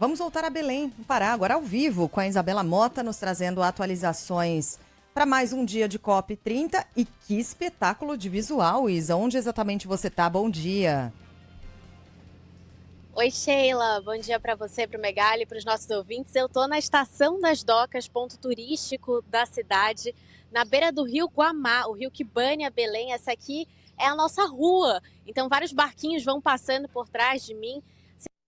Vamos voltar a Belém, no Pará, agora ao vivo, com a Isabela Mota, nos trazendo atualizações para mais um dia de COP30. E que espetáculo de visual, Isa. Onde exatamente você está? Bom dia. Oi, Sheila. Bom dia para você, para o Megali, para os nossos ouvintes. Eu estou na Estação das Docas, ponto turístico da cidade, na beira do rio Guamá, o rio que banha Belém. Essa aqui é a nossa rua. Então, vários barquinhos vão passando por trás de mim,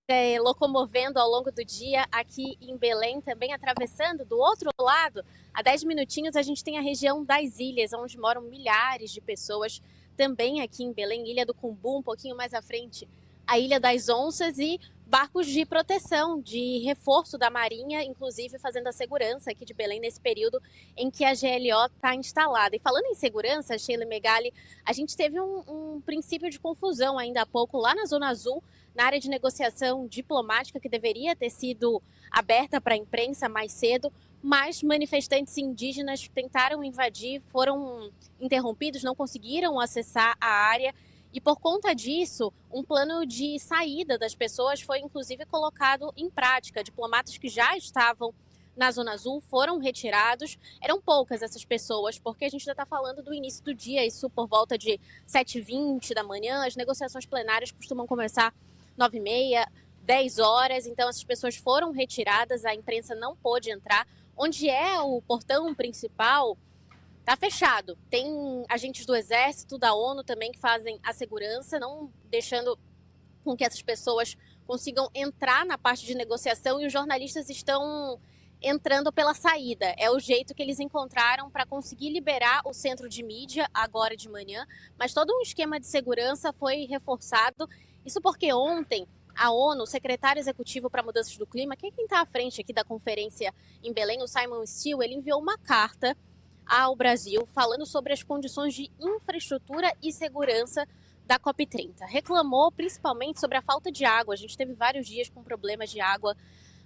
se locomovendo ao longo do dia aqui em Belém, também atravessando do outro lado. A 10 minutinhos a gente tem a região das ilhas, onde moram milhares de pessoas, também aqui em Belém, Ilha do Cumbu, um pouquinho mais à frente, a Ilha das Onças, e barcos de proteção, de reforço da Marinha, inclusive fazendo a segurança aqui de Belém nesse período em que a GLO está instalada. E falando em segurança, Sheila Megali, a gente teve um princípio de confusão ainda há pouco lá na Zona Azul, na área de negociação diplomática, que deveria ter sido aberta para a imprensa mais cedo, mas manifestantes indígenas tentaram invadir, foram interrompidos, não conseguiram acessar a área. E por conta disso, um plano de saída das pessoas foi inclusive colocado em prática. Diplomatas que já estavam na Zona Azul foram retirados. Eram poucas essas pessoas, porque a gente já está falando do início do dia, isso por volta de 7h20 da manhã. As negociações plenárias costumam começar 9h30, 10 horas. Então essas pessoas foram retiradas, a imprensa não pôde entrar. Onde é o portão principal, tá fechado. Tem agentes do Exército, da ONU também que fazem a segurança, não deixando com que essas pessoas consigam entrar na parte de negociação, e os jornalistas estão entrando pela saída. É o jeito que eles encontraram para conseguir liberar o centro de mídia agora de manhã, mas todo um esquema de segurança foi reforçado. Isso porque ontem a ONU, o secretário executivo para mudanças do clima, que é quem está à frente aqui da conferência em Belém, o Simon Stiell, ele enviou uma carta ao Brasil falando sobre as condições de infraestrutura e segurança da COP30. Reclamou principalmente sobre a falta de água. A gente teve vários dias com problemas de água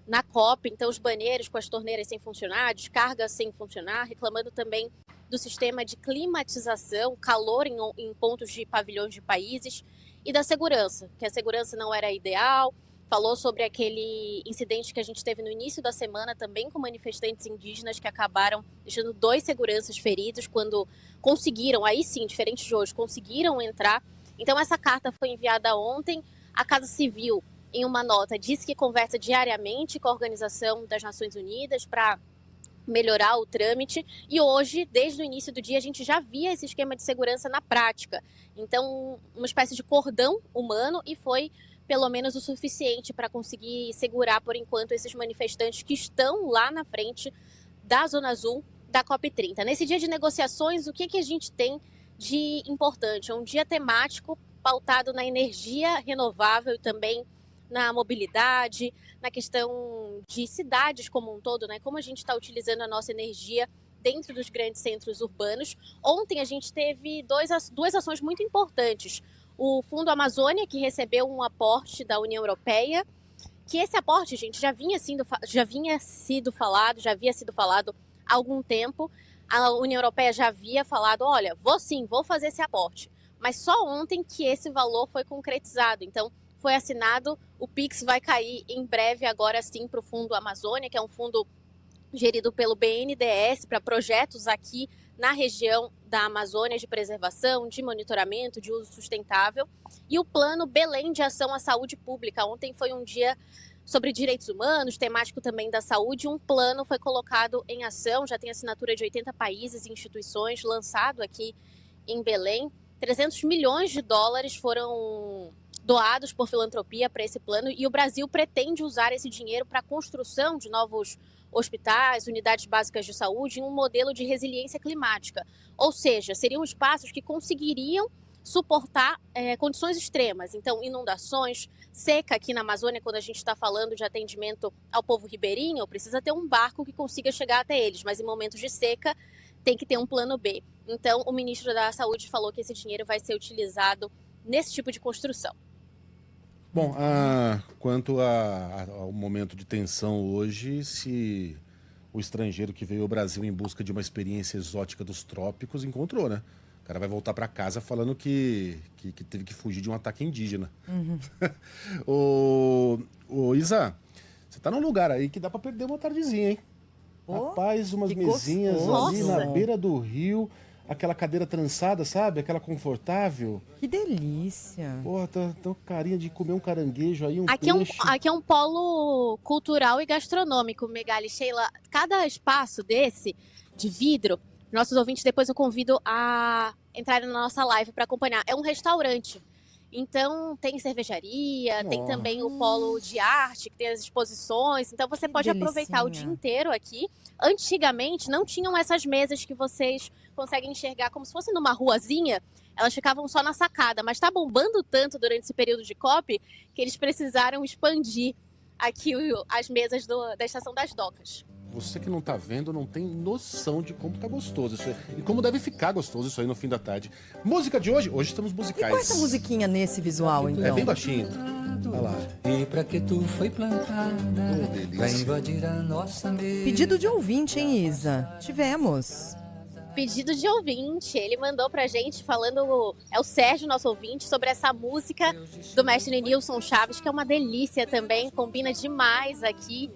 na COP, então os banheiros com as torneiras sem funcionar, descargas sem funcionar, reclamando também do sistema de climatização, calor em pontos de pavilhões de países, e da segurança, que a segurança não era ideal. Falou sobre aquele incidente que a gente teve no início da semana, também com manifestantes indígenas que acabaram deixando 2 seguranças feridos quando conseguiram, aí sim, diferente de hoje, conseguiram entrar. Então essa carta foi enviada ontem. A Casa Civil, em uma nota, disse que conversa diariamente com a Organização das Nações Unidas para melhorar o trâmite, e hoje, desde o início do dia, a gente já via esse esquema de segurança na prática. Então, uma espécie de cordão humano, e foi pelo menos o suficiente para conseguir segurar, por enquanto, esses manifestantes que estão lá na frente da Zona Azul da COP30. Nesse dia de negociações, o que a gente tem de importante? É um dia temático pautado na energia renovável e também na mobilidade, na questão de cidades como um todo, né? Como a gente está utilizando a nossa energia dentro dos grandes centros urbanos. Ontem a gente teve duas ações muito importantes. O Fundo Amazônia, que recebeu um aporte da União Europeia, que esse aporte, gente, já havia sido falado há algum tempo. A União Europeia já havia falado, olha, vou fazer esse aporte. Mas só ontem que esse valor foi concretizado. Então, foi assinado, o Pix vai cair em breve agora sim para o Fundo Amazônia, que é um fundo gerido pelo BNDES para projetos aqui na região da Amazônia de preservação, de monitoramento, de uso sustentável. E o Plano Belém de Ação à Saúde Pública. Ontem foi um dia sobre direitos humanos, temático também da saúde. Um plano foi colocado em ação, já tem assinatura de 80 países e instituições, lançado aqui em Belém. 300 milhões de dólares foram doados por filantropia para esse plano, e o Brasil pretende usar esse dinheiro para a construção de novos hospitais, unidades básicas de saúde, em um modelo de resiliência climática. Ou seja, seriam espaços que conseguiriam suportar condições extremas, então inundações, seca aqui na Amazônia. Quando a gente está falando de atendimento ao povo ribeirinho, precisa ter um barco que consiga chegar até eles, mas em momentos de seca tem que ter um plano B. Então o ministro da Saúde falou que esse dinheiro vai ser utilizado nesse tipo de construção. Bom, quanto ao momento de tensão hoje, se o estrangeiro que veio ao Brasil em busca de uma experiência exótica dos trópicos encontrou, né? O cara vai voltar para casa falando que teve que fugir de um ataque indígena. Uhum. Isa, Você tá num lugar aí que dá pra perder uma tardezinha, hein? Pô, Rapaz, umas que mesinhas gostoso. ali na Nossa. beira do rio, aquela cadeira trançada, sabe? Aquela confortável. Que delícia. Pô, tá carinha de comer um caranguejo aí, um Aqui peixe. é um polo cultural e gastronômico, Megali, Sheila. Cada espaço desse, de vidro, nossos ouvintes depois eu convido a entrarem na nossa live para acompanhar. É um restaurante. Então tem cervejaria, tem Nossa. também o polo de arte, que tem as exposições. Então você Que pode aproveitar o dia delicinha. inteiro aqui. Antigamente não tinham essas mesas que vocês conseguem enxergar como se fosse numa ruazinha. Elas ficavam só na sacada, mas tá bombando tanto durante esse período de COP que eles precisaram expandir aqui as mesas da Estação das Docas. Você que não tá vendo não tem noção de como tá gostoso isso aí. E como deve ficar gostoso isso aí no fim da tarde. Música de hoje? Hoje estamos E musicais. qual é essa musiquinha nesse visual, É então? bem baixinho. Olha lá. E pra que tu foi plantada Oh, delícia. pra invadir a nossa mesa. Pedido de ouvinte, hein, Isa? Tivemos. Pedido de ouvinte, ele mandou pra gente falando, é o Sérgio, nosso ouvinte, sobre essa música do mestre Nilson Chaves, que é uma delícia também, combina demais aqui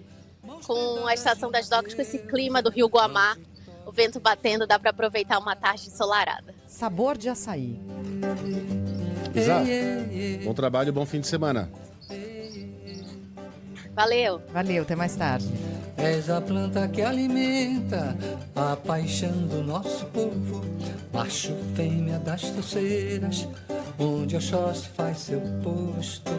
com a Estação das Docas, com esse clima do Rio Guamá, o vento batendo, dá pra aproveitar uma tarde ensolarada. Sabor de açaí. Isa, bom trabalho, bom fim de semana. Valeu! Valeu, até mais tarde. És a planta que alimenta a paixão do nosso povo. Macho, fêmea das torceiras, onde Oxóssi faz seu posto.